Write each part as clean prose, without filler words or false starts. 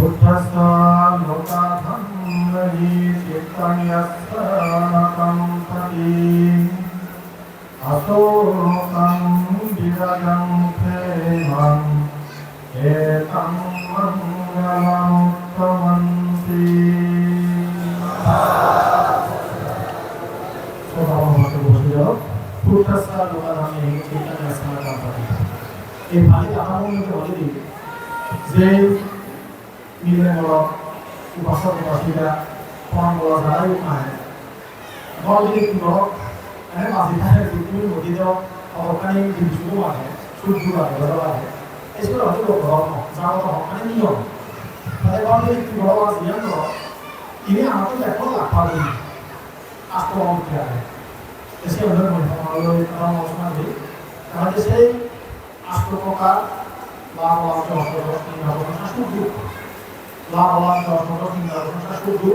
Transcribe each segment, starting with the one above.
बुद्धस्सा लोकाधर्मयि चित्तन्यस्तं पति असोकं विरजं प्रेमम् एतं मङ्गलमुत्तमन्ति बुद्धस्सा लोकाधर्मयि चित्तन्यस्तं पति এই ভাই আমার মনে বলে দিই যে নির্ণয়মূলক উপাসক উপাসিকা ফর্মগুলো যারাই উঠায় বলদি লোক এনে মাঝে থাকে তুমি নদীতে অবকানি শুরু আছে সূর্য আছে বড় আছে এসব হচ্ছে ধর্ম যারা তো হকানি নিয়ম তাই বলদি বড় আছে জানো ইনি আমাকে দেখো লাফাবি আক্রমণ করে এসে ওদের মনে হয় কারণ আলোচনা করি আমাদের সেই আষ্টপ্রকার লাভ লাভ অষ্টদশ নির্বাচনা শুধু লাভ লাভ অষ্টদশ নির্বাচনা শুধু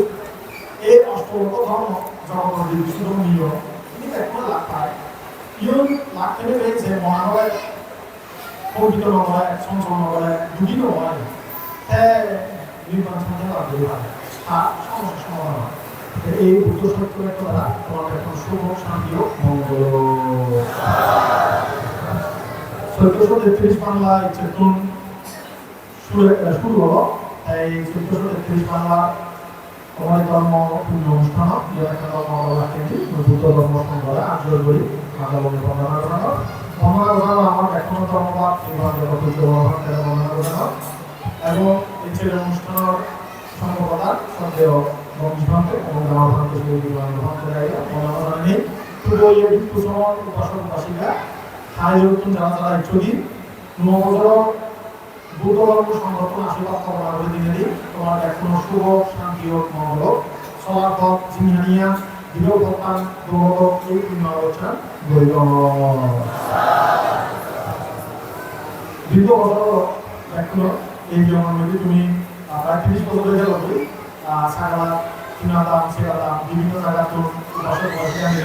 এই অষ্টলোক ধর্ম জগতের বিশুদ্ধ নিয়ম কিন্তু এখন লাভ পায় ইয়ন লাভ থেকে পেয়েছে মহানগরে কল্পিত নগরে চঞ্চল নগরে দুটি নগরে নির্বাচন লাভ দিয়ে পারে তা সমস্যা সমাধান এই বুদ্ধ সত্যের দ্বারা তোমাদের এখন শুভ শান্তি ও মঙ্গল 1433 বাংলায় চেতন শুরু হলো এই 1433 বাংলা তোমার ধর্ম পূর্ণ অনুষ্ঠান একটা ধর্ম রাখেনি বুদ্ধ ধর্ম সংগ্রহে আগ্রহ করি মাতাবলী বর্ণনা করানো আমার এখনো ধর্মবাদ এইভাবে বর্ণনা করানো এবং এই ছেলে অনুষ্ঠানের সম্ভবতার সন্দেহ বংশভান্তে এবং গ্রামভান্তে বর্ণনা নেই শুধু এই ভিক্ষু সমাজ উপাসক উপাসিকা আয়োজন যারা যারা অ্যাকচুয়ালি নববছর বুদ্ধ ধর্ম সংগঠন আশীর্বাদ কামনা করে দিনে দিই তোমার এখনো শুভ শান্তি হোক মঙ্গল সবার পথ জিনিয়া বিরোধ ভক্তান দৌড় এই পূর্ণ অবস্থান দৈব দ্বিতীয় বছর এখনো এই যেমন যদি তুমি প্রায় 30 বছর হয়ে গেল সাগরা কিনাদাম সেরাদাম বিভিন্ন জায়গা তো বছর বয়সে আমি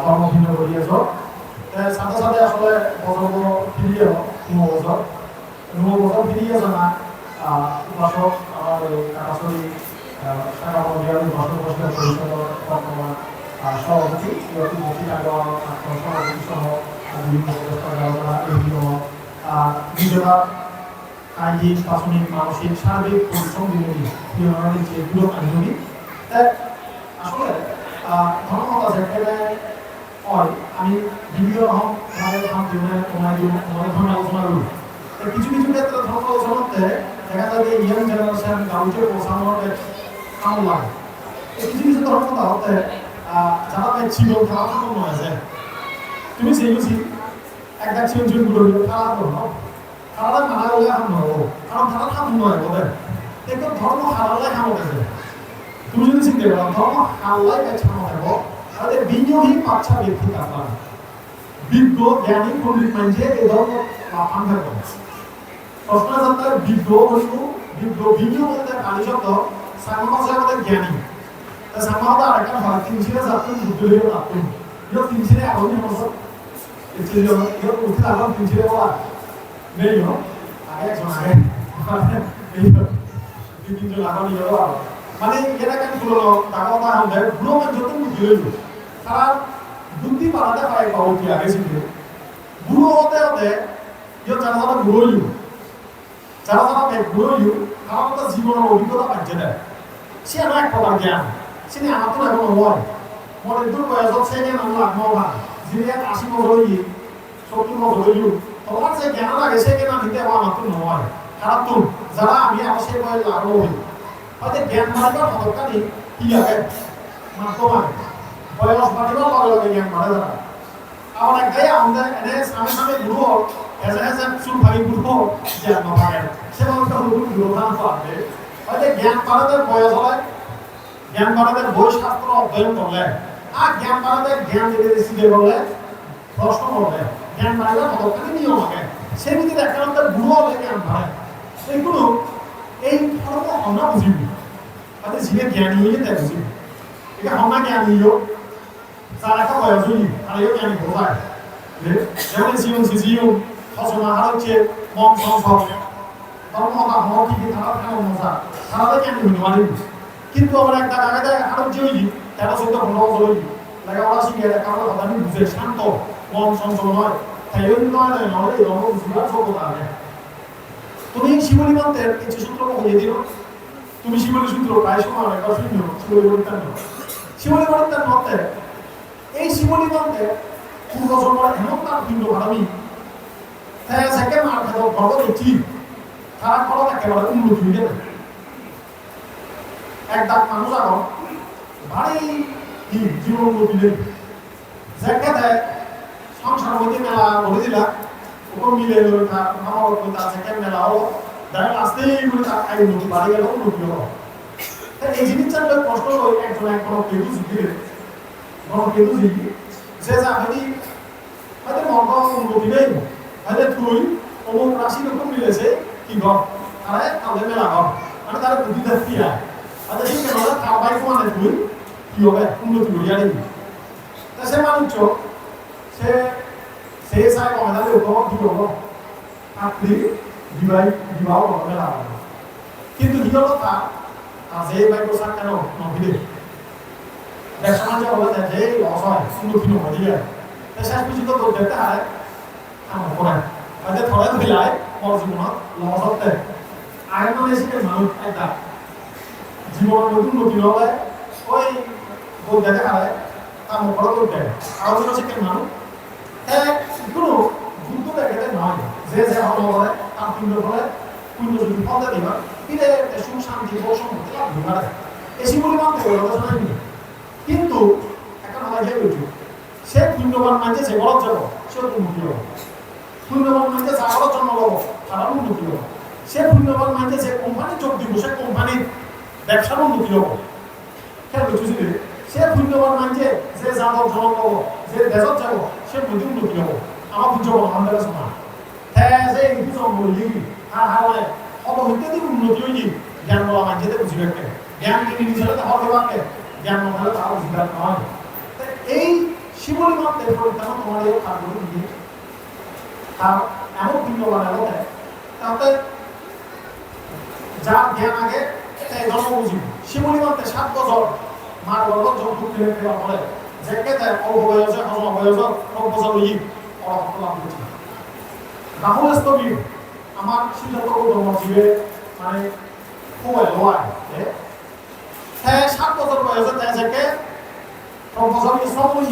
ধর্ম ভিন্ন করিয়েছ সাথে সাথে আসলে বছরগুলো ফিরিয়ে নববছর ফিরিয়ে জানা উপাসক আমার কাকাশরী শাখা মন্দিরের উপাসক বসে পরিষদের বর্তমান সভাপতি মতি আগর সভাপতি সহ বিভিন্ন নিজেরা শারীরিক প্রাথমিক মানসিক সার্বিক পরিশ্রম বিনোদী যেগুলো আন্দোলনী আসলে ধর্মমত আছে হয় আমি বিভিন্ন রকম আমাদের জীবনে তোমাদের ধর্ম আলোচনা করি কিছু কিছু ক্ষেত্রে ধর্ম আলোচনাতে দেখা যায় যে ইয়াং জেনারেশন গাউটে পৌঁছানোর কামড় লাগে কিছু কিছু ধর্মতা হতে যারা ছিল তারা থাকুন হয়েছে তুমি সেই বুঝি একটা ছিল গুলো খারাপ করো খারাপ মানা গেলে এখন নহব কারণ তারা থাকুন নয় বলে দেখো ধর্ম হারালে খামতেছে তুমি যদি চিন্তা করো ধর্ম হারলাই খামো থাকবো তাদের বিনিয়োগহীন বাচ্চা ব্যক্তি কারণ বিজ্ঞ জ্ঞানী পণ্ডিত মানছে এই ধর্ম লাফান থাকবে প্রশ্ন যাত্রার বিজ্ঞ হইব বিজ্ঞ বিনিয়োগ কালী শব্দ সাংমাসে আমাদের জ্ঞানী সাংমাসে আরেকটা হয় 3 যাত্রা বুদ্ধ হয়ে লাফুন ইয়ে 3 আগুন হতো ইয়ে উঠে আগুন 3 বলা নেই আগে একজন আগে এই তিনজন আগুন ইয়ে মানে এরা কেন তুললো দাগা আমাদের ভ্রমণ যত বুদ্ধি হইল তারা বুদ্ধি বাড়াতে পারে পাবো কি আগে ছিল বুড়ো হতে হতে যারা যারা বুড়ো হইল যারা যারা বুড়ো হইল তারা তো জীবনের অভিজ্ঞতা পাচ্ছে না সে আমার এক প্রকার জ্ঞান সে আমার তো এখন হয় মনে দূর বয়স সে জ্ঞান আমরা আত্মভা যিনি 80 বছর হইল 70 বছর হইল তোমার যে জ্ঞান লাগে সে জ্ঞান নিতে আমার তো নয় খারাপ তো যারা আমি আমার সে বয়স লাগলো হইল হয়তো জ্ঞান বাড়াবার পদকারী কি লাগে মাধ্যমে বয়স বাড়িবার লগে লগে জ্ঞান বাড়ে যারা আবার একটাই আমাদের এনে সামনে সামনে গুরু এসে এসে চুল ভাই গুরু জ্ঞান নপায় সেভাবে তো গুরু ধান পাবে হয়তো জ্ঞান বাড়াদের বয়স হয় জ্ঞান বাড়াদের বই শাস্ত্র অধ্যয়ন করলে আর জ্ঞান বাড়াদের জ্ঞান দিতে শিখে করলে প্রশ্ন করলে জ্ঞান বাড়াবার পদকারী নিয়ম আগে সে ভিতরে একটা আমাদের গুরু হলে জ্ঞান বাড়ে এইগুলো এই ধর্ম আমরা বুঝিবি তাতে যিনি জ্ঞানী হইলে তাই বুঝিবি এটা আমরা জ্ঞানী হোক তার একটা বয়স হইলি আর এও জ্ঞানী বোঝায় যেমন জীবন জীবন সচনা আর হচ্ছে মন সংসদ ধর্মতা হওয়া কি তারা কেমন মজা তারা কেন হইতে পারি কিন্তু আমরা একটা জায়গাতে আরো যে হইলি 13-14-15 হইলি লাগে ওরা শিখে কারো কথা আমি বুঝে শান্ত মন চঞ্চল নয় তাই ওই নয় নয় এই রঙ বুঝবার যোগ্যতা আছে তুমি শিবলী মন্ত্রের কিছু সূত্র হয়ে দিল তুমি শিবলী সূত্র প্রায় সময় একটা শূন্য শিবলী পরিত্রাণ শিবলী পরিত্রাণ মতে এই শিবলী মন্ত্রে পূর্বজন্মের এমন তার ভিন্ন ভাবি হ্যাঁ সেকে মার খেতে গর্ব দেখছি তারা করো একেবারে উন্নতি হয়ে গেল এক ডাক মানুষ এখন ভারী জীবন উন্নতি নেই যাকে দেয় সংসার মধ্যে মেলা বলে দিলা ওপর মিলে আমার তার সেকেন্ড মেলা হলো দেখা আসতেই বলে তার আয় উন্নতি বাড়ি গেল উন্নতি হলো এই জিনিসটা কষ্ট হলো একজন এক কেতু শিখিয়ে কেতু শিখি যে যা যদি হয়তো মর্গ উন্নতি নেই হয়তো তুই অমুক রাশি রকম মিলেছে কি ঘর তারা তাদের মেলা ঘর মানে তারা বুদ্ধিটা কি হয় আচ্ছা ঠিক আছে খাওয়াই কমানে তুই কি হবে উন্নতি করিয়া দিবি তা সে মানুষ সে সে চাই কমালে ওপর কি হবো আপনি বিবাহ মেলা হবে কিন্তু কি হলো তা যে বাইক সার কেন নভিলে ব্যবসা বাণিজ্য বলে যে লস হয় উন্নতি নয় দিয়ে শেষ পর্যন্ত তো দেখতে হয় আমার পরে হয়তো থরে ধরিলাই মোর জীবনত লস হতে আগে মানে শিখে মানুষ একটা জীবনের নতুন নতুন হলে ওই বই দেখে হারায় তার মুখরা করতে আরো যেন শিখে মানুষ কোনো গুরুত্ব দেখে নয় যে যে হল বলে তার পুণ্য বলে পুণ্য যদি ফল দিবা ফিরে সুখ শান্তি বসন্ত লাভ ধরে এসি পরিমাণ থেকে কিন্তু একটা কথা খেয়ে বলছি সে পুণ্যবান মানছে সে বরফ যাব সে উন্নতি হবে পুণ্যবান মানছে সাগরের জন্ম লব তারা উন্নতি হবে সে পুণ্যবান মানছে সে কোম্পানি যোগ দিব সে কোম্পানির ব্যবসার উন্নতি হবে খেয়াল করছি সে পুণ্যবান মানছে যে যাদব জন্ম লব যে দেশত যাব সে উন্নতি হবে আমার পুজো আমাদের সমান হ্যাঁ যে এই জন্ম বলি আর হারে অত হইতে দিন উন্নতি হইনি জ্ঞান বলা মানছে বুঝবে জ্ঞান তিনি নিজের হবে বাকে জ্ঞান মনে তারা বুঝবার নয় এই শিবলী মন্ত্রের পরিত্রাণ তোমাদের কাজগুলো দিয়ে তার এমন ভিন্ন বানালো তাতে যার জ্ঞান আগে জন্ম বুঝিব শিবলী মন্ত্রে 7 বছর মার বলল যৌতুক কিনে দেওয়া ফলে যেকে তাই অল্প বয়সে হজম বয়স 9 বছর হই ওরা লাভ করছে রাহুল স্তবী আমার সিদ্ধান্ত ধর্ম জীবে মানে খুবই লোয়ায় হ্যাঁ 7 বছর বয়সে তাই যেকে প্রফেসর ইসলাম হই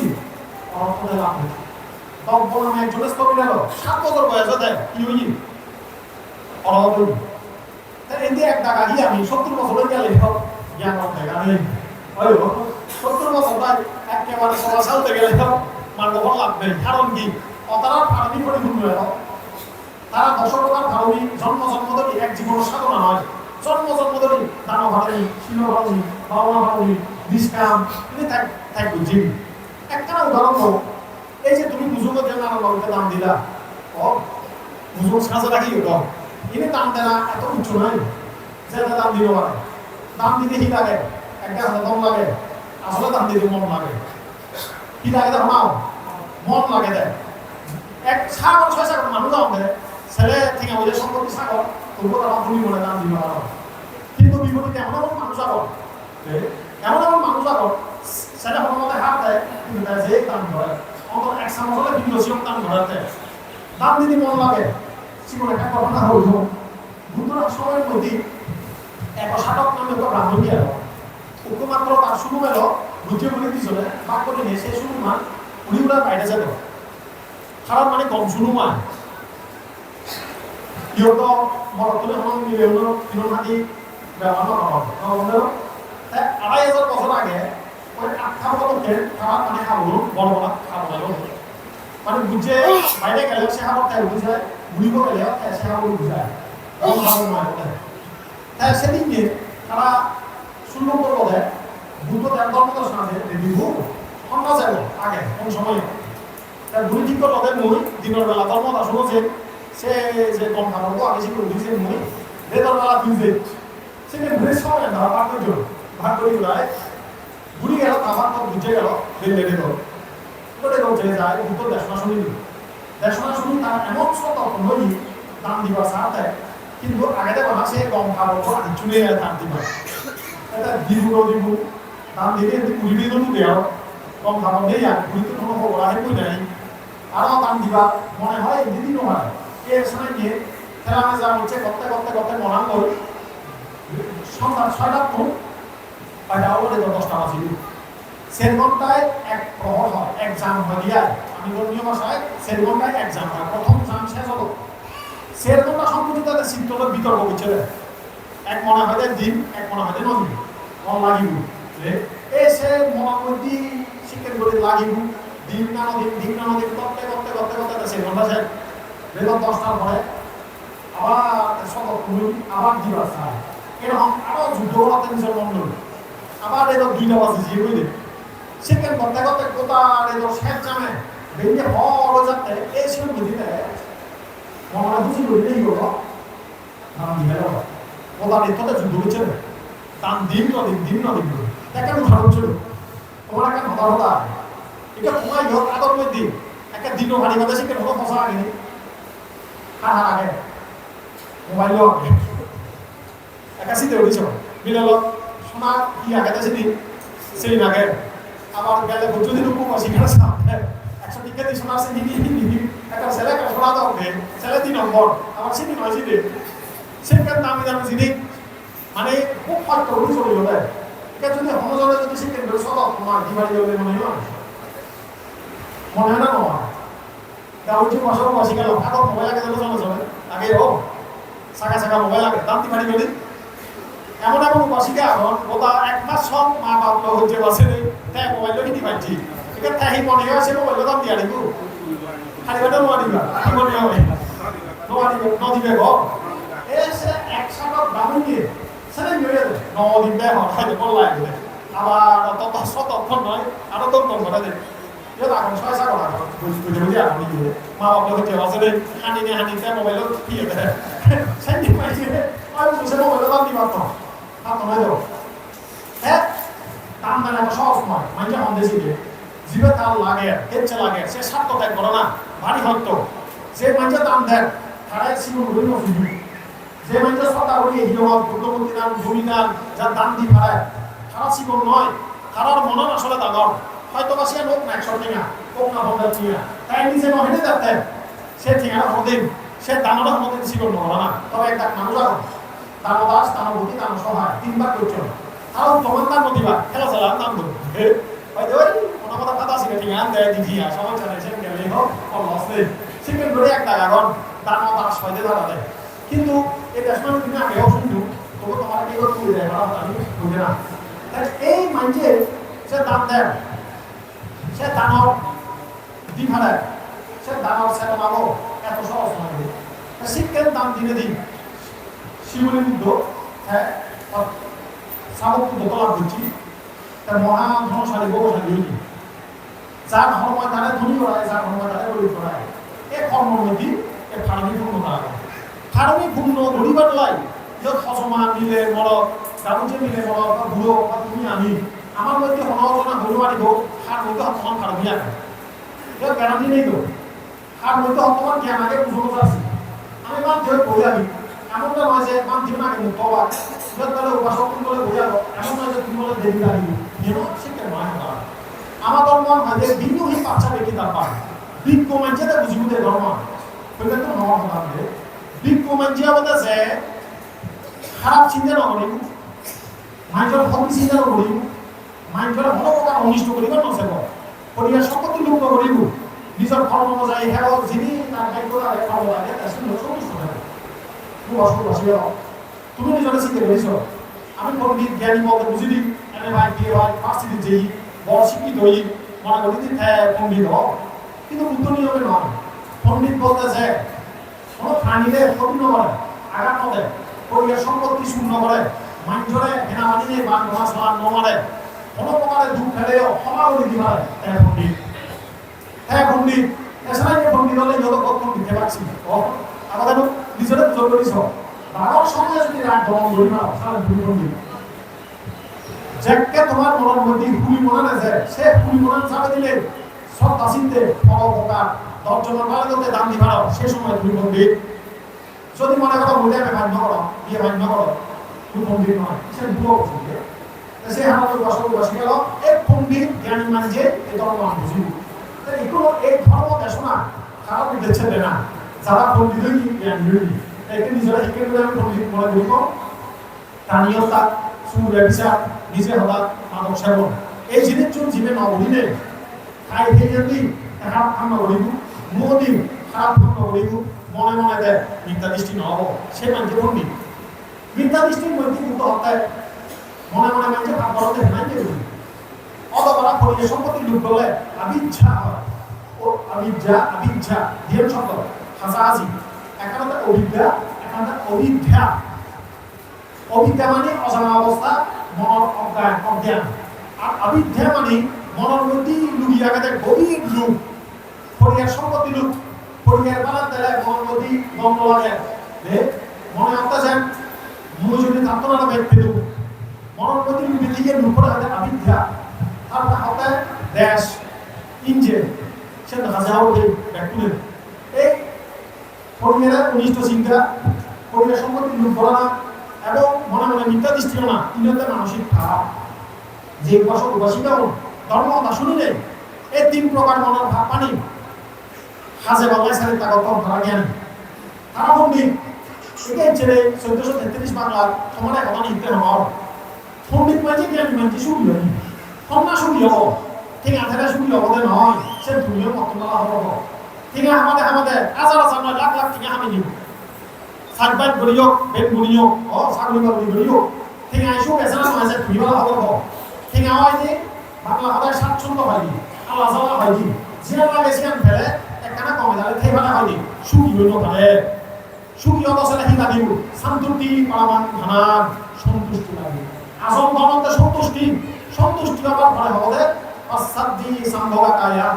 ওরা ফলে লাভ করছে তখন আমি একজন স্তবী গেল 7 বছর বয়সে দেয় কি হই ওরা হই তাই এতে এক টাকা দিয়ে আমি 70 বছরের গেলে জ্ঞান অর্থে গানে ওই 70 বছর তাই একেবারে চলাচলতে গেলে মানব লাভ নেই কারণ কি অতারা ফার্মি পরিপূর্ণ হলো তারা 10 টাকার ফার্মি জন্ম ধরে এক জীবন সাধনা নয় জন্ম ধরে দান ভাড়ি শিল ভাড়ি বাবা ভাড়ি ডিসকাম তিনি তাই বুঝি একটা উদাহরণ দাও এই যে তুমি বুঝুকে যে নানা বাবুকে দাম দিলা ও বুঝুক সাজা রাখি তো ইনি দাম দেনা এত উচ্চ নাই যে দাম দিব পারে দাম দিতে কি লাগে একটা দম লাগে আসলে দাম দিতে মন লাগে কি লাগে দেখো নাও মন লাগে দেয় এক সাগর 6 মানুষ আমাদের ছেলে থেকে আমাদের সম্পত্তি সাগর তবুও তারা ভূমি বলে দাম দিব পারো কিন্তু বিপরীতে এমন মানুষ আগর এমন মানুষ আগর সেটা কোনো মতে হাত দেয় কিন্তু যে দাম ধরে অন্তত এক সামনে কিন্তু সিম দাম ধরাতে দাম দিতে মন লাগে জীবনে একটা ঘটনা হইল বুদ্ধর সময়ের মধ্যে এক সাধক নামে একটা ব্রাহ্মণ গেল উপমাত্র তার শুরু এলো বুঝে বলে দিয়েছিল বাক করে নিয়ে সে শুরু মান উনি ওরা বাইরে যেত খারাপ মানে কম শুরু মান ইহত মরতলে হন মিলে হলো কিরণাদি ব্যবহার করা হয় 2,500 বছর আগে ওই 8 বছরকে খারাপ মানে খাবো বড় বড় খাবো গেল মানে বুঝে বাইরে গেলে সে খাবার খাই বুঝে বুড়ি করে গেলে সে খাবার বুঝায় কম খাবো নয় তাই সেদিনকে তারা শূন্য করবো দেয় বুদ্ধ দেব ধর্মদর্শন আছে বিভু আমরা যাবো আগে কোন সময় তার দুই ঠিক করলো মুই দিনের বেলা ধর্মদর্শন আছে সে যে কম খাবো আগে সে বুঝছে মুই বেতন বেলা তুলছে সেখানে বেশ সময় না ভাগ করে যায় বুড়ি গেল খাবার তো বুঝে গেল বেলে গেল করে চলে যায় বুদ্ধ দেশনা শুনি তার এমন সতর্ক হই দাম দিবার সাথে কিন্তু আগে দেখো না সে গম খাবো আর চুলে দাম দিব এটা দিব দাম দিলে কুড়ি দিন দেও গম খাবো নেই আর কুড়ি তো কোনো খবর আগে কই নাই আরও দাম দিবা মনে হয় দিদি নয় এর সময় নিয়ে খেলা যা হচ্ছে করতে মনে হয় সন্ধ্যা ৬টা ফোন পাইটা ওরে ১০টা বাজিল সেরঘন্টায় এক প্রহর হয় এক্সাম হয় দিয়া আমি ধর্মীয় ভাষায় সেরঘন্টায় এক্সাম হয় প্রথম এক্সাম শেষ হলো সেরঘন্টা সম্পর্কিত চিত্রটা বিতর্ক করছে এক মনে হয় দিন এক মনে হয় নদী মন লাগিব সে মনামতি শিক্ষা করে লাগিব দিন না নদী করতে সেরঘন্টা শেষ বেতন 10টার পরে আবার আবার দিবা চায় এরকম আরো যুদ্ধ করাতে নিজের মন্ডল আবার এদের 2টা বাজে যে বুঝলে সেখানে করতে কোথার এদের শেষ জামে বেরিয়ে বড় যাতে এই ছিল বুঝিতে মনে বুঝি বুঝলেই হলো নাম দিয়ে গেল কোথার এতটা যুদ্ধ করছে তার দিন দেখেন উদাহরণ ছিল তোমার একটা হতা এটা তোমার ইহত আগর মধ্যে একটা দিনও ভারী কথা সেখানে হতো ফসা আগে কার আগে মোবাইল আগে একাশিতে উঠেছ মিলাল সোনা কি আগে সেদি সেই আগে আবার গেলে যদি উপকার শিখার সামনে 100 টিকা দিয়ে সোনা সে নিবি একটা ছেলে একটা সোনা দাও ছেলে 3 নম্বর আবার সেদি নয় সেদি সেখানে দামি জিনিস মানে খুব ফাট্ট উঠে চলে যাবে এটা যদি হমজনে যদি সেখানে সদ তোমার দিবাড়ি হলে মনে হয় না নয় তা উঠে বসে গেল এখন মোবাইল আগে চলে আগে ও শাখা মোবাইল আগে দাম দিবাড়ি গেলি এমন বাসিকা এখন ওটা 1 মাস সব মা বাপ হচ্ছে বাসে তাই মোবাইল কিনি পাচ্ছি এটা তাই মনে হয় সে মোবাইল দাম দিয়া দিব খালি বেটা নোয়া দিবা কি মনে হয় নদিবে গো এসে 100 দামি দিয়ে সেটা নিয়ে নদিন দেয় হঠাৎ বললাই আবার ততক্ষণ নয় আরো তখন ঘটা দেয় এটা এখন 6-7 টাকা বুঝে আপনি দিয়ে মা বাপ হচ্ছে বাসে হানি মোবাইল দিয়ে দেয় সেই পাইছে আর বুঝে মোবাইল দাম দিবা তো তোমায় দেবো হ্যাঁ দাম দেন একটা সহজ নয় মানুষের মন দেশি জীবে তার লাগে কেচ্ছে লাগে সে স্বার্থ ত্যাগ করে না ভারী হয়তো যে মানুষের দাম দেন তারাই জীবন হইল ফিরি যে মানুষের শ্রদ্ধা করি হিরো ভূতমন্ত্রী দান ভূমি দান যার দাম দি ভাড়ায় সারা জীবন নয় তারার মনন আসলে দাদর হয়তো বা সে লোক না 100 টিকা হোক না 50 টিকা তাই নিজে নহেনে যাতে সে ঠিকানা হদিন সে দানরা হদিন জীবন নয় না তবে একটা মানুষ আছে দানদাস দানবতী দান সহায় 3বার করছো তাও তোমার দান দিবা খেলা চালা দান দেবো হয়তো ওই কোনো কথা কথা ছিল ঠিক আছে দেয় দিঘি আর সবাই চালাই সে গেলেই হোক লসে সেকেন্ড করে একটা এখন দানদাস হয়তো দাঁড়া দেয় কিন্তু এই দেশমান তুমি আগেও শুনছো তবু তোমার কি করে তুলে দেয় আমি বুঝে না তাই এই মানুষে সে দান দেয় সে দানর দিঘা দেয় সে দানর সেটা পাবো এত সহজ নয় শিক্ষার দান দিনে দিন শিবলি বুদ্ধ হ্যাঁ সাবক দোতলা বুঝছি তার মহা ধনশালী বড়শালী হইনি যার ধর্ময় তারা ধনী করায় যার ধর্ময় তারা গরিব করায় এ কর্মনীতি এ ফার্মি পূর্ণ করা ফার্মি পূর্ণ ধরিবার লাই যত হসমা মিলে মরক গামুচে মিলে মরক বা বুড়ো বা তুমি আমি আমার মধ্যে হনজনা হনুমানি হোক হার মধ্যে হতমান ফার্মি আগে এর গ্যারান্টি নেই তো হার মধ্যে হতমান জ্ঞান আগে বুঝতে আছে আমি মান ধরে বলে আমি এমনটা নয় যে মান দিব না কেন তবা বলে উপাসক বলে বোঝাবো এমন নয় যে তুমি বলে দেবী লাগবে যেন শিক্ষা নয় না আমার ধর্ম আমাদের ভিন্নহীন বাচ্চা ব্যক্তি তার পায় বিজ্ঞ মানুষের বুঝিবুদের ধর্ম ওইটা তো নয় হবে বিজ্ঞ মানুষ আমাদের যে খারাপ চিন্তা না করিব মানুষের ভক্তি চিন্তা করিব মানুষের ভালো প্রকার অনিষ্ট করিব নচেব পরিবার সম্পত্তি লোক করিব নিজের ধর্ম অনুযায়ী হেরক যিনি তার গাই করা ভালো লাগে তার সঙ্গে সমস্ত হবে তুমি নিজের শিখতে পেরেছ আমি পণ্ডিত জ্ঞানী বলতে বুঝিনি এনে ভাই বিয়ে হয় ফার্সিটি যেই বড় শিক্ষিত হই মনে করি যে পণ্ডিত হ কিন্তু বুদ্ধ নিয়মে নয় পণ্ডিত বলতে যে কোনো প্রাণীরে ক্ষতি নকরে আঘাত নদে পরিবার সম্পত্তি শূন্য করে মানুষরে হেনামানি নেই বা মাছ নমারে কোনো প্রকারে দুঃখ ফেলেও সমাগতি দিতে পারে পণ্ডিত এছাড়া পণ্ডিত হলে যত কখন দিতে পারছি আমাদের নিজেরা জোর করিস তারাও সঙ্গে যদি দমন করি না তাহলে দুর্গন্ধি যাকে তোমার মনের মধ্যে হুলি মনে আছে সে হুলি মনে চাপে দিলে সব দাসিতে পরোপকার 10 জনের ভালো করতে দাম দিবারও সে সময় দুর্গন্ধি যদি মনে করো মূল্যে মান্য করো ইয়ে মান্য করো তুমি পণ্ডিত নয় সে ভুল বুঝবে সে আমাদের বসে গেল এক পণ্ডিত জ্ঞানী মানে যে এই ধর্ম আমি বুঝি এগুলো এই ধর্ম দেশনা খারাপ দেখছে না যারা পণ্ডিত হইনি জ্ঞানী হইনি একে নিজেরা শিখে গেলে আমি পণ্ডিত মনে করিব স্থানীয়তা সুর ব্যবসার নিজে হঠাৎ মানব সেবন এই জিনিস চুন জীবে নবদিনে খাই খেয়ে দি খারাপ খাম নবদিব মোদি খারাপ খাম নবদিব মনে মনে দেয় মিথ্যা দৃষ্টি নহব সে মানছে পণ্ডিত মিথ্যা দৃষ্টির মধ্যে কিন্তু হত্যায় মনে মনে মানছে ভাব বলতে নাই যে অতবার পরিবেশ সম্পত্তি লুট করলে আবিচ্ছা হয় ও আবিচ্ছা ধ্যান শব্দ হাসাহাসি এখানে অভিজ্ঞা এখানে অভিজ্ঞা অবিদ্যা মানে অজানা অবস্থা মনের অজ্ঞান আর অবিদ্যা মানে মনের মধ্যে লুকিয়ে গেছে গভীর লুপ পরিবার সম্পত্তি লুপ পরিবার বানার দ্বারা মনের মধ্যে দ্বন্দ্ব লাগে মনে অত্যাচার মনোযোগী তাত্তনা ব্যক্তি লুপ মনের মধ্যে লুপে দিকে লুপ করে হাতে অবিদ্যা তারপর হাতে দেশ ইঞ্জে সে হাজার ব্যক্তি এই পরিবারের অনিষ্ট চিন্তা পরিবার সম্পত্তি লুপ করা না এবং মনে মনে মিথ্যা দৃষ্টি না তিনতে মানসিক ভাব যে উপাসক উপাসিকা ধর্ম কথা শুনিলে এই তিন প্রকার মনের ভাব পানি হাজে বাংলায় সারি তাগত ধরা জ্ঞান তারা পণ্ডিত এটাই ছেড়ে 1433 বাংলার তোমার কথা নিতে হওয়ার পণ্ডিত মাঝে জ্ঞান মাঝে শুনি হয়নি কন্যা শুনি হব ঠিক আছে শুনি হবদে নয় সে দুনিয়ার মতনলা হব ঠিক আমাদের হাজার হাজার নয় লাখ লাখ ঠিক আমি নিব সাতবাদ গরিয়ক বেদ গরিয়ক ও সাগরি বাবুরি গরিয়ক ঠিক আইসু বেসা না আছে তুমি বলা হবে তো ঠিক আওয়াই যে বাংলা হবে স্বাচ্ছন্দ্য হয়নি আল্লাহ সাল্লাহ হয়নি জিয়া লাগে সিয়ান ফেলে একখানা কমে যাবে সেই ভাড়া হয়নি সুখী হইল তাহলে সুখী হতো সেটা হিতা দিব শান্তি পালামান হানান সন্তুষ্টি লাগে আসল ধর্মতে সন্তুষ্টি হবার ফলে হবে অসাধ্য সম্ভবা কায়া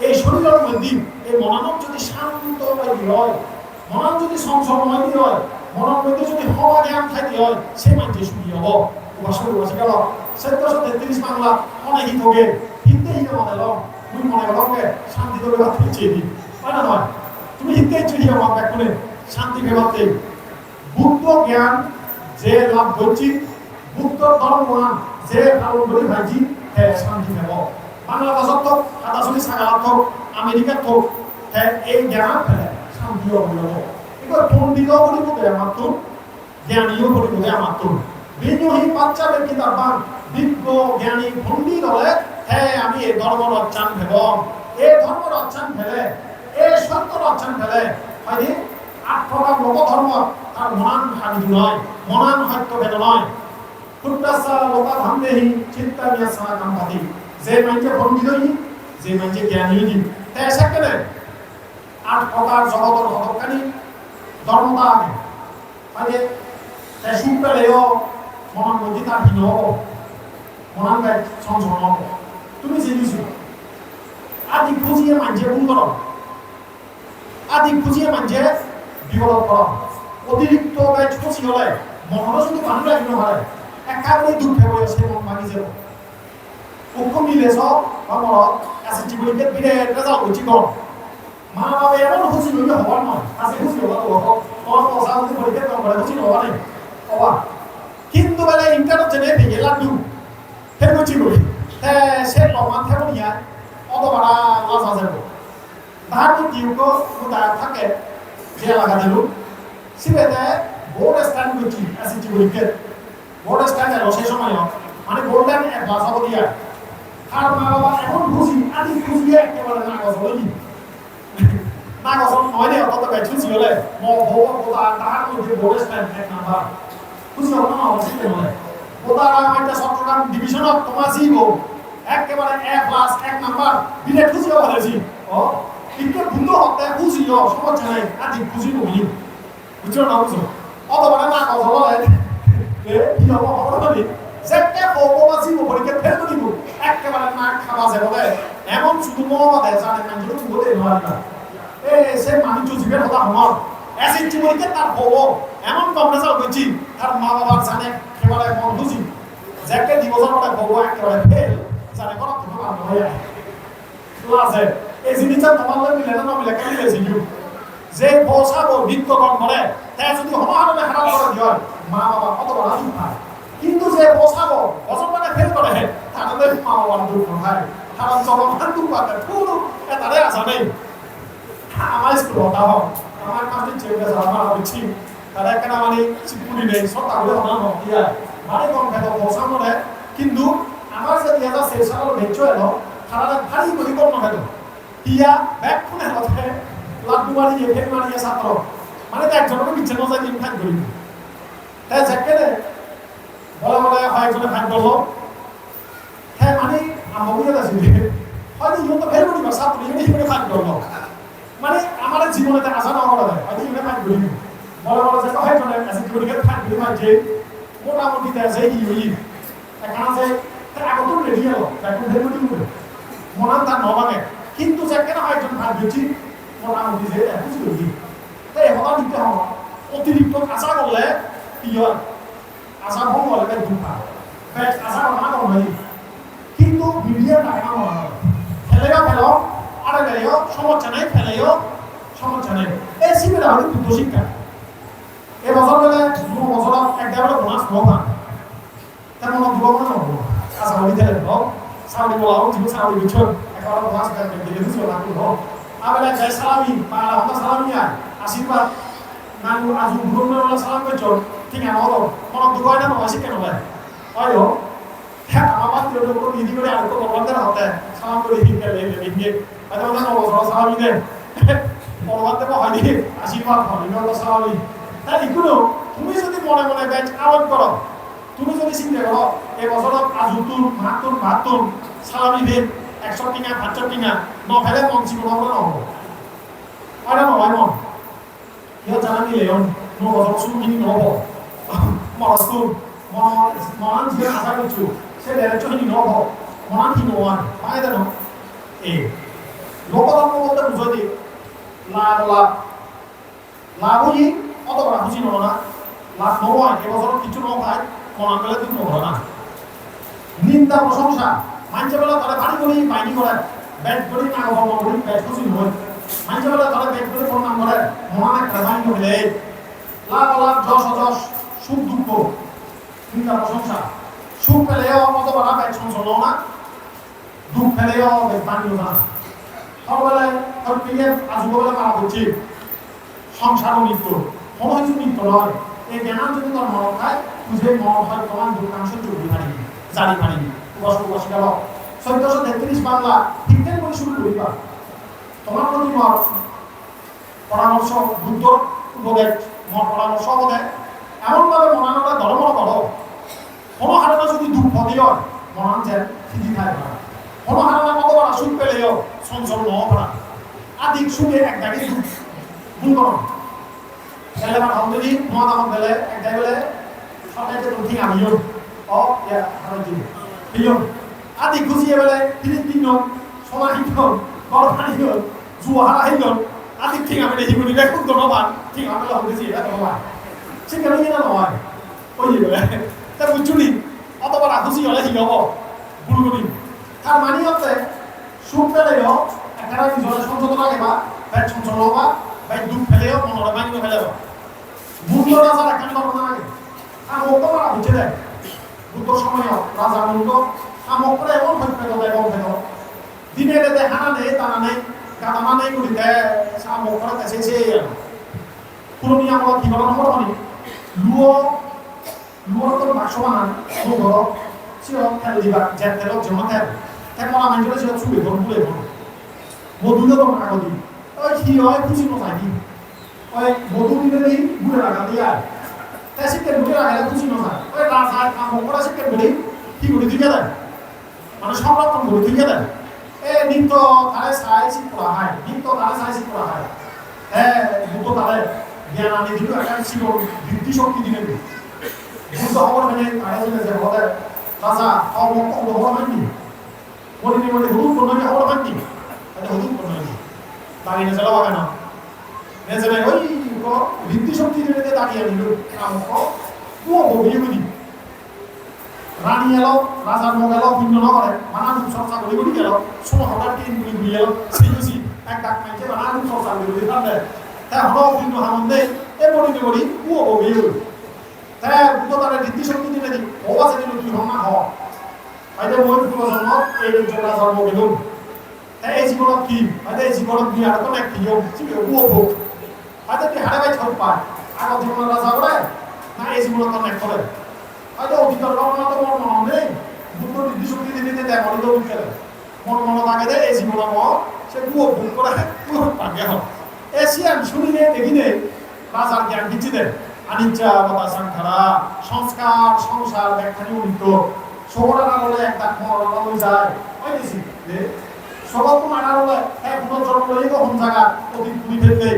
এই শরীরের মধ্যে এই মনানব যদি শান্ত হয় মনন যদি সংসর্ময় হয় মনের মধ্যে যদি হওয়া জ্ঞান থাকি হয় সে মানছে সুখী হব উপাসক উপাসিকা হল 1433 বাংলা অনেক হিত হবে হিতে হিতে মনে লম তুমি মনে করবে শান্তি তো বেবাদ চেয়ে দিই হয় না নয় তুমি হিতে চেয়ে আমার ব্যাক করে শান্তি বেবাদে বুদ্ধ জ্ঞান যে লাভ করছি বুদ্ধ ধর্মমান যে পালন করি ভাইজি হ্যাঁ শান্তি নেব বাংলাদেশত হোক হাতাশুনি সাগালাত হোক আমেরিকাত হোক হ্যাঁ এই জ্ঞান ফেলে শান্তিও বলব এবার পণ্ডিতও বলিব মাত্র জ্ঞানীও বলিব মাত্র বিজ্ঞহী বাচ্চা ব্যক্তি তার বান বিজ্ঞ জ্ঞানী পণ্ডিত হলে হ্যাঁ আমি এই ধর্ম রচ্চান ভেবম এই ধর্ম রচ্চান ফেলে এই সত্য রচ্চান ফেলে হয়নি 8 প্রকার লোক ধর্ম তার মনান হানি নয় মনান সত্য ভেদ নয় কুত্তাসা লোকা ধামদেহি চিন্তা নিয়াসা কামপাতি যে মানছে পণ্ডিত হই যে মানছে জ্ঞানী হই তাই সেখানে 8 প্রকার জগতের হতকানি ধর্মতা আগে মানে তাই সুখ পেলেও মনের মধ্যে তার হীন হব মনান গায়ে সংশোধন হব তুমি জেনেছো আদি খুঁজিয়ে মানছে ভুল করো আদি খুঁজিয়ে মানছে বিপদ করো অতিরিক্ত গায়ে খুশি হলে মনও যদি ভালো লাগিব হয় একেবারে দুঃখে বয়ে সে মন ভাঙি যাব পক্ষ মিলে সব আমার এসএসসি পরীক্ষা বিরাট রেজাল্ট হচ্ছে কম মা বাবা এমন খুশি হইলে হবার নয় আজকে খুশি হওয়া তো হতো তোমার পয়সা যদি পরীক্ষা কম করে খুশি হওয়া নেই হবা কিন্তু বেলা ইন্টারনেট জেনে ভেঙে লাগলু ফের খুশি করি সে লমান থাকো নিয়া অত বাড়া লাজ আছে তাহার দিউকো দাঁড় থাকে যে লাগা দিল সিবেতে বোর্ড স্ট্যান্ড করছি এসএসসি পরীক্ষা বোর্ড স্ট্যান্ড এলো সেই সময় মানে গোল্ডেন এক ক্লাস হবো দিয়া আর মা বাবা এখন খুশি আদি খুশি একেবারে না গছ হইনি না গছ নয় রে অত বেশ খুশি হলে ম ভব বোতা তাহার মধ্যে বোর্ড স্ট্যান্ড এক নাম্বার খুশি হলো না অবশ্যই হলে বোতারা একটা চট্টগ্রাম ডিভিশনত তোমার জিগো একেবারে এক ক্লাস এক নাম্বার বিরাট খুশি হয়েছি ও কিন্তু বন্ধু হতে খুশি সমস্যা নাই আদি খুশি নই বুঝছো না বুঝছো অত বড় না গছ হলে কি হবো হবে যেতে ভগবাসী পরীক্ষা ফেল দিব একেবারে না খাওয়া যাবে বলে এমন শুধু মহাবাদে জানে মানুষ বলে নয় না সে মানুষ জীবের কথা আমার এসএসসি পরীক্ষা তার হবো এমন কম রেজাল্ট হয়েছি তার মা বাবার জানে একেবারে মন বুঝি যাকে দিবসের পরে হবো একেবারে ফেল জানে কোনো কোনো কাম হয়ে ক্লাসে এই জিনিসটা তোমার মিলে না মিলে কেন মিলেছি যে বসাবো বিত্তগণ করে তাই যদি হমাহারে হারাম করে দিয়ে মা বাবা কত বড় দুঃখ পায় কিন্তু যে বসাবো বছর মানে ফেল করে তাদের মা বাবার দুঃখ হয় হারাম চলমান দুঃখ পাতে পুরো তাদের আশা নেই আমার স্কুল হতা হোক আমার কাছে চেয়ে গেছে আমার হচ্ছি তারা একটা মানে চিপুরি নেই সব তাহলে আমার নকিয়া মানে কম খেত বসানো রে কিন্তু আমার যে 2006 সালের বেচ এলো তারা ভারী পরিকল্পনা খেত ইয়া ব্যাগ ফোনে হচ্ছে লাড্ডু মারিয়ে ফেক মারিয়ে ছাত্র মানে তো একজনকে বিচ্ছিন্ন যায় দিন খান করি তাই সেকেন্ডে বলে বলে হয় একজনে ভাগ করলো হ্যাঁ মানে আমার বুঝে গেছি হয়তো ইউ তো ফের করিবা ছাত্র ইউনে ভাগ করলো মানে আমার জীবনে আশা না করা যায় হয়তো ইউনে ভাগ করি বলে বলে যে হয় জনে আছে করিকে ভাগ করি যে মোটামুটি দেশে ইউই এখন আছে আগত রেডি হলো এখন ফের করি মনান তার নবাকে কিন্তু সেকেন্ড হয় জন ভাগ দিচ্ছি মোটামুটি যে বুঝি করি তাই হওয়া দিতে হওয়া অতিরিক্ত আশা করলে কি হয় আশা ভঙ্গ হলে দুঃখ পায় আশা করা করি কিন্তু মিডিয়া টাকা মনে হয় ফেলেও ফেলো আরে গেলেও সমস্যা নেই ফেলেও সমস্যা নেই এই শিবিরে হলে দুটো শিক্ষা এই বছর বেলে বছর একবারে বোনাস হোক না তেমন দুর্বল না হবো আশা করি দিলে হোক সাউদি বলাও ঠিক সাউদি বিচন একবার বোনাস দেবে দিলে দিছো না হোক আবেলা জয় সালামি পালা হতা সালামি আশীর্বাদ নানু আজু গুরুমের সালাম করছো ঠিক আছে হলো কোনো দুবাই না নয় শিক্ষা নয় হয় হ্যাঁ আমার কেউ কোনো বিধি করে আর তো বলতে হতে সালাম করে দিতে লিখে হয়তো না বড় সালামি দেন বলতে হয়নি আশীর্বাদ হয় না সালামি তাই এগুলো তুমি যদি মনে মনে ব্যাচ আওয়াজ করো তুমি যদি চিন্তা করো এই বছর আজুতুর মাতুর সালামি দেন 100 টিকা 500 টিকা নফেলে মন জীবন হবে না হবো হয় না নয় মন ইয়া জানা নিলেন নো বছর শুরু কিনি নহব মনস্তুর মন যে আশা করছো সে ডাইরেকশন হিনি নহব মন কি নোয়ান পাই জানো এই লোকধর্ম বলতে বুঝো দি লাভই অত বড় খুশি নয় না লাভ নয় এবছর কিছু নয় মন গেলে তুমি নয় না নিন্দা প্রশংসা মানছে বলে তারা বাড়ি করি বাইনি করে ব্যাট করি না গম করি ব্যাট খুশি নয় মানছে বলে তারা ব্যাট করে প্রণাম করে মন একটা বাইনি করে লাভ লাভ যশ সুখ দুঃখ নিন্দা প্রশংসা সুখ পেলেও অত বড় ব্যাট সংসল না দুঃখ পেলেও ব্যাট বানি না সববেলায় তোর পিএফ আজুবলে মারা হচ্ছে সংসার মৃত্যু কোনো কিছু মৃত্যু নয় এই জ্ঞান যদি তোর মন খায় বুঝে মন হয় তোমার দুঃখাংশ চুরি পারিনি জানি পারিনি বসবাস গেল 1433 বাংলা ঠিকঠাক করে শুরু করিবা তোমার প্রতি মত পরামর্শ বুদ্ধ উপদেশ মত পরামর্শ হবে এমনভাবে মনানোটা ধর্ম করো কোনো হারানা যদি দুঃখ দিও মনান যেন সিদ্ধি খায় না কোনো হারানা কতবার সুখ পেলেও সঞ্চল নহরা আদিক সুখে এক দাগে ভুল করো তাহলে আমার হমদি মত আমার বেলে এক দাগে বেলে সবাইকে তো ঠিক আমিও ও ইয়া হারাজি পিয়ন আদিক খুশিয়ে বেলে তিন সোনা হিন গরমানি হল জুয়াহারা হিন আদিক ঠিক আমি দেখি বলি দেখুন ধন্যবাদ ঠিক আমি হমদি এটা ধন্যবাদ সে কেন না নয় ওই তা বুঝুনি অতবার খুশি হলে ঠিক হব ভুলগুলি তার মানে হচ্ছে সুখ পেলেও একটা নিজের সংযত লাগে বা ব্যাট সঞ্চল হবা ব্যাট দুঃখ ফেলেও মনে বানিয়ে ফেলেও বুদ্ধ রাজা একটা কথা লাগে আর ওপরা বুঝে দেয় বুদ্ধ সময় রাজা মুন্ড আমক করে এমন হইতে দেয় এবং ফেলো দিনে দেতে হানা নেই তারা নেই গাদামা নেই করি দেয় আমক করে কাছে সে কোনো নিয়ে আমরা কি করা নম্বর হনি লুয়ো তো বাক্স বানান ঘর ছিল খেল দিবা যে তেলক জমা খেল এখন আমার জন্য ছিল চুলে ঘর বুলে ঘর মধুলে তো মারা গদি ওই কি হয় খুশি না থাকি ওই মধু দিলে দিই বুলে লাগা দিয়া তাই শিখতে বুলে লাগালে খুশি না থাকে ওই রাজা কাম করা শিখতে বলি কি করে দিকে দেয় মানে সংরক্ষণ করে দিকে দেয় এ নিত্য তারে সাইজ করা হয় নিত্য তারে সাইজ করা হয় হ্যাঁ বুদ্ধ তারে জ্ঞান আনি দিল একটা ছিল বৃদ্ধি শক্তি দিলে বুদ্ধ হওয়ার মানে আয়োজনে যে বলে রাজা অমুক হওয়া হয়নি মনে মনে হুদুর করলে হওয়া হয়নি এটা হুদুর করলে দাঁড়িয়ে নেচে লাগাবে না নেচে নেই ওই বৃদ্ধি শক্তি দিলে দাঁড়িয়ে নিল আমক ও ববিয়ে বুঝি রানী এলো রাজার মুখ এলো ভিন্ন নগরে মানারুপ চর্চা করে গুলি গেল ষোলো হাজার তিন গুলি গুলি এলো সেই বুঝি এক ডাক মাইকে মানারুপ চর্চা করে গুলি পারলে হ্যাঁ হলো ভিন্ন হামন্দে এ মরি কুয়ো বগিয়ে তাই বুঝো তারা রীতি শক্তি দিলে দি ও আছে দিল তুই হন না হ হয়তো মই পুনর্জন্ম এই জোড়া জন্ম গেলুম তাই এই জীবনত কি হয়তো এই জীবনত দুই আর কোনো একটি নিয়ম কুয়ো ভোগ হয়তো তুই হারে বাই ছট পায় আগত জীবনের রাজা করে না এই জীবনত তো এক করে হয়তো অতীতের ঘটনা তো মন মনে নেই বুদ্ধ রীতি শক্তি দিতে দেয় মনে উঠে মন থাকে যে এই জীবনের সে কুয়ো ভোগ করে কুয়ো পাকে হন এশিয়ান শুনিলে দেখিলে রাজার জ্ঞান দিচ্ছি দেয় আনিচ্ছা বতা সংখারা সংস্কার সংসার ব্যাখ্যানি উনিত সবরা না বলে একটা মরণ হয়ে যায় হয় দিছি যে সবাই তো মারা বলে এক পুনর্জন্ম লই কোন জায়গা অতীত তুমি ফেলতে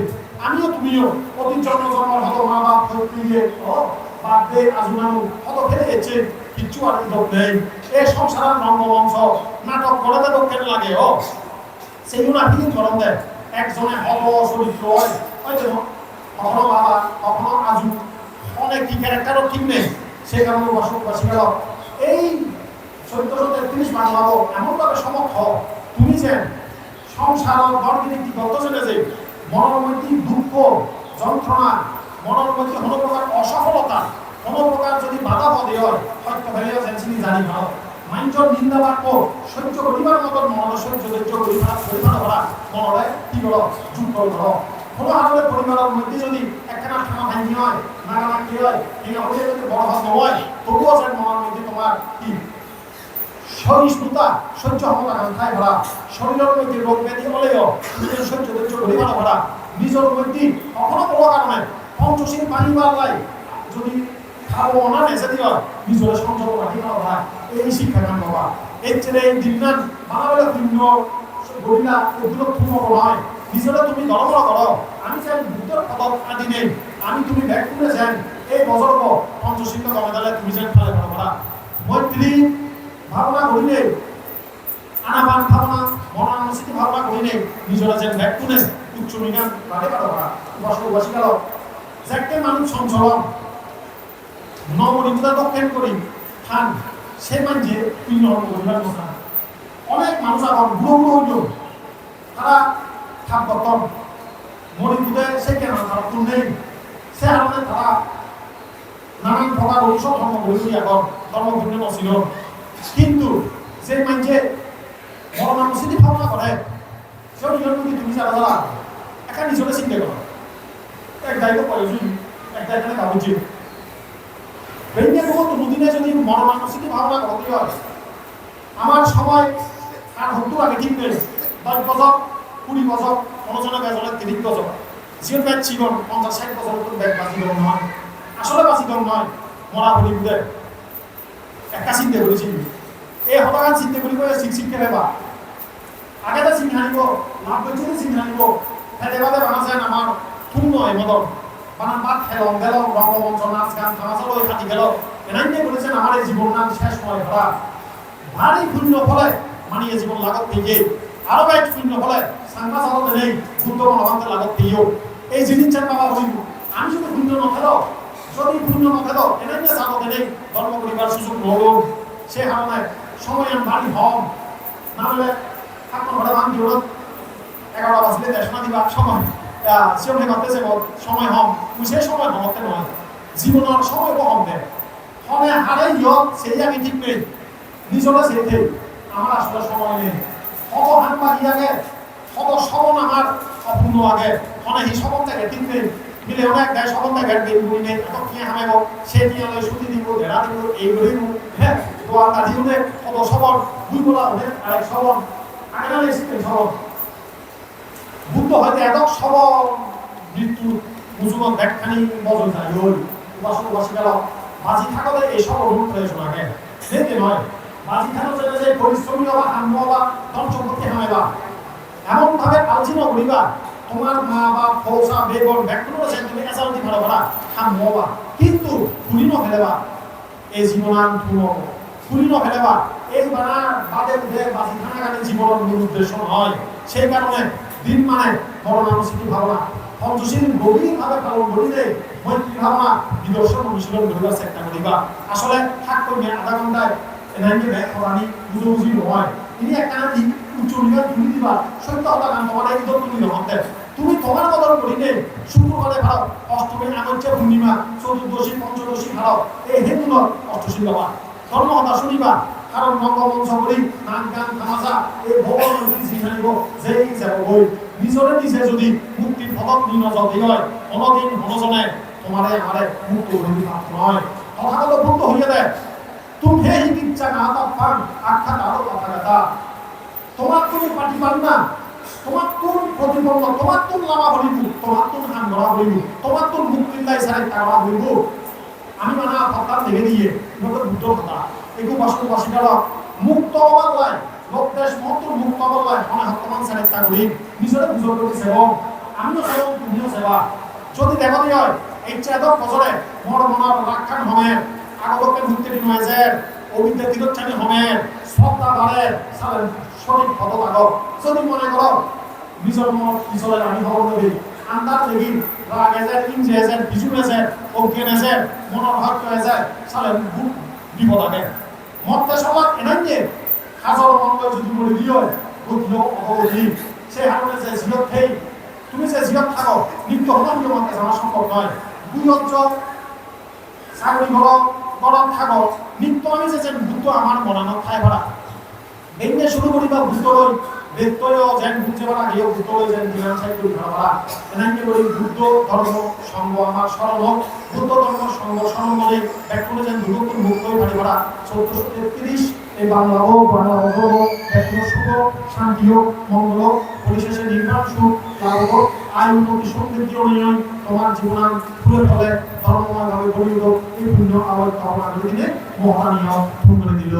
আমিও তুমিও অতীত জন্ম হতো মা বাপ দিয়ে ও বাপ দে আজুনানু হতো ফেলে গেছে কিচ্ছু আর দোক নেই এই সংসার রঙ্গমঞ্চ নাটক করে তো কেন লাগে ও সেইগুলো ফিলিং গরম দেয় একজনে হব চরিত্র হয় হয়তো কখনো বাবা কখনো আজু অনেক কি ক্যারেক্টারও ঠিক নেই সে কারণে বসবাসী গেল এই ১৪৩৩ বাংলাও এমনভাবে সমর্থ তুমি যে সংসার গণনীতি গত চলে যে মনোনৈতিক দুঃখ যন্ত্রণা মনের মধ্যে কোনো প্রকার অসফলতা কোনো প্রকার যদি বাধা পদে হয় হয়তো ভেলিও জানি ভালো মাইন্ডর নিন্দা বাক্য সহ্য করিবার মতন মনের সহ্য পরিমাণ করা মনে কি করো যুগ করো কোনো হাতে পরিবারের মধ্যে যদি একখানা ঠানা ভাঙি হয় নাগানা কি হয় এই হলে যদি বড় হাত হয় তবুও যেন মনের মধ্যে তোমার কি সহিষ্ণুতা সহ্য ক্ষমতা খায় ভরা শরীরের মধ্যে রোগ ব্যাধি হলেও নিজের সহ্য পরিমাণ ভরা নিজের মধ্যে কখনো কোনো কারণে পঞ্চশীল পানি বাড়লাই যদি খাবো না নেশে দিও নিজের সংযম রাখি না ভরা এই শিক্ষা কান বাবা এর চেয়ে এই দিনান বানাবেলা ভিন্ন গরিলা ওগুলো পূর্ণ নয় নিজেরা তুমি গণনা করো আমি চাই বুদ্ধর পদক আদি নেই আমি তুমি ব্যাগ করে যান এই বছর পঞ্চশীলটা জমাদালে তুমি যেন ফেলে করা মৈত্রী ভাবনা করিলে আনাবান ভাবনা মনানুসিতি ভাবনা করিলে নিজেরা যেন ব্যাগ করে উচ্চ বিজ্ঞান বাড়ে কারো করা বসবাসী গেল যাকে মানুষ সঞ্চলন নবনির্মিতা দক্ষিণ করি খান সে মানছে তুই নবনির্মিতার কথা অনেক মানুষ এখন বুড়ো হইল তারা খাপ গতম মরিপুদে সে কেন তারা তুল নেই সে কারণে তারা নানান প্রকার ঔষধ ধর্ম বলি এখন ধর্মপূর্ণ নছিল কিন্তু যে মানছে মরণানুসিতি ভাবনা করে সেও নিজের প্রতি তুমি যারা একা নিজরে চিন্তা করো এক দায়িত্ব প্রয়োজন একটা এখানে ভাবুছি বেঞ্জে বহুত দুদিনে যদি মরণানুসিতি ভাবনা করতে হয় আমার সময় আর হতো আগে ঠিক নেই 10 বছর 20 বছর অনুজনে বেজনে 30 বছর জীবন ব্যাগ জীবন 50-60 বছর পর ব্যাগ বাঁচি দেব নয় আসলে বাঁচি দেব নয় মরা বলি বুঝে একা চিন্তা করেছি এই হঠাৎ চিন্তা করি করে শিক্ষা হেবা আগে তো চিন্তা আনিব লাভ করছি চিন্তা আনিব হেঁটে বাদে বানা যায় আমার পূর্ণ হয় মদন বানান বাদ খেলম গেল রঙ্গমঞ্চ নাচ গান থামাচাল ওই হাতি গেল এনাইতে বলেছেন আমার এই জীবন নাম শেষ হয় ভরা ভারী শূন্য ফলে মানিয়ে জীবন লাগত থেকে আরো এক শূন্য ফলে সাংবা চালতে নেই বুদ্ধ মহান্তে লাগত থেকেও এই জিনিস চান বাবা বলিব আমি যদি শূন্য নথেল যদি শূন্য নথেল এনাইতে চালতে নেই ধর্ম করিবার সুযোগ নহল সে কারণে সময় আমি ভারী হম না হলে আপনার ঘরে ভাঙি ওরত 11টা বাজলে দেশনা দিবা সময় সিওনে ভাবতেছে সময় হম সে সময় হমতে নয় জীবনের সময় কম দেয় হমে হারে ইয়ত সেই আমি ঠিক নেই নিজরা সেতে আমার আসলে সময় নেই কত হান বাড়ি আগে কত সবন আমার অপূর্ণ আগে মানে এই সবন থেকে ঠিক নেই মিলে অনেক গায়ে সবন থেকে বের করি নেই এত কি হামেব সে কি হলে ছুটি দিব ঘেরা দিব এইগুলি হ্যাঁ দোয়া কাটিও নেই কত সবন দুই বলা অনেক আরেক সবন আগে না এসে সবন বুদ্ধ হয়তো এত সবন মৃত্যু মুসুমত ব্যাখ্যানি বদল যায় ওই বসবাসী গেল বাজি থাকলে এই সব অনুরোধ প্রয়োজন আগে দেখতে নয় বাজি থাকলে যে পরিশ্রমী হবা হাম হবা ধন সম্পত্তি হামেবা এমন ভাবে আলোচনা করিবা তোমার মা বাপ ফৌসা বেগন ব্যাখ্যানো আছে তুমি এসালতি ভালো করা হাম হবা কিন্তু খুলিন ফেলেবা এই জীবনান খুলিন ফেলেবা এই বানা বাদে উঠে বাজি থাকা গানে জীবনের মূল উদ্দেশ্য হয় সেই কারণে দিন মানে মরণানুসিতি ভাবনা পঞ্চশীল গভীরভাবে পালন করিলে মৈত্রী ভাবনা নিদর্শন অনুশীলন করিবার চেষ্টা করিবা আসলে থাক করবে আধা ঘন্টায় এনাইকে ব্যাগ করানি বুঝি নয় তিনি একটা উচ্চ নিগার তুলি দিবা সত্য হতা গান তোমার এই দর তুলি হতে তুমি তোমার বদল করিলে শুক্রবারে ভারত অষ্টমী আগচ্ছে পূর্ণিমা চতুর্দশী পঞ্চদশী ভারত এই হেতুর অষ্টশী বাবা ধর্ম হতা শুনিবা কারণ রঙ্গমঞ্চ করি নাচ গান তামাশা এই ভগবান শিখানিব যেই যাব গৈ নিজরে নিজে যদি মুক্তির পথত নিনজতি হয় অনদিন হনজনে তোমারে আমারে মুক্ত হইতে প্রাপ্ত নয় কথাগত বন্ধ হইয়া দেয় তুমি হে ইচ্ছা না পান আখ্যা কারো কথা কথা তোমার তুমি পাটি পান না তোমার কোন প্রতিপন্ন তোমার কোন লাভা হইব তোমার কোন হান ধরা হইব তোমার কোন মুক্তির লাই সারে কারা হইব আমি মানা পাতার দেখে দিয়ে নতুন দুটো কথা এগু বাসুবাসীরা মুক্ত হবার লাই লোকদেশ মতো মুক্ত হবার লাই অনেক হতমান সারে তা করি নিজরে বুঝর করতে সেব আমিও সেব তুমিও সেবা যদি দেখা দিয়ে হয় এই চেদক বছরে মর মনার রাখান হবে আগবকে মুক্তি দিন হয়েছে অবিদ্যা তিরোচ্ছানি হবে শ্রদ্ধা বাড়ে সালেন সঠিক পথ লাগো যদি মনে করো নিজের মন পিছলে আমি খবর দেবি আন্দাজ দেখি রাগ এসে ইঞ্জে এসে বিজু এসে অজ্ঞান এসে মনের ভাগ এসে সালেন বিপদ আগে মতে সবাক এনাই যে হাজার মঙ্গল যদি বলে দিয়ে গতিও অবধি সে হারণে যে জিয়ত থেই তুমি যে জিয়ত থাকো নিত্য হলাম মতে জানা সম্ভব নয় দুই অঞ্চল চাকরি করো গরম থাকো নিত্য আমি যে বুদ্ধ আমার মনানো ঠাই ভরা এইনে শুরু করিবা বুদ্ধ লই বেত্তয় যেন বুঝতে পারা গিয়ে বুদ্ধ লই যেন দিনান সাহিত্য ভরা এনাকে করি বুদ্ধ ধর্ম সঙ্গ আমার স্মরণ বুদ্ধ ধর্ম সঙ্গ স্মরণ বলে ব্যাকুল যেন দুর্গতুর মুক্ত হয়ে ভারি ভরা 1433 এই বাংলা হোক বাংলা হোক ব্যাকুল সুখ শান্তি হোক মঙ্গল হোক পরিশেষে নির্মাণ সুখ লাভ হোক আয় উন্নতি সমৃদ্ধি অনিয়ন তোমার জীবনান ফুলের ফলে ধর্মময় ভাবে গড়ে উঠো এই পুণ্য আবার কামনা করে দিনে মহানীয় ফুল করে দিল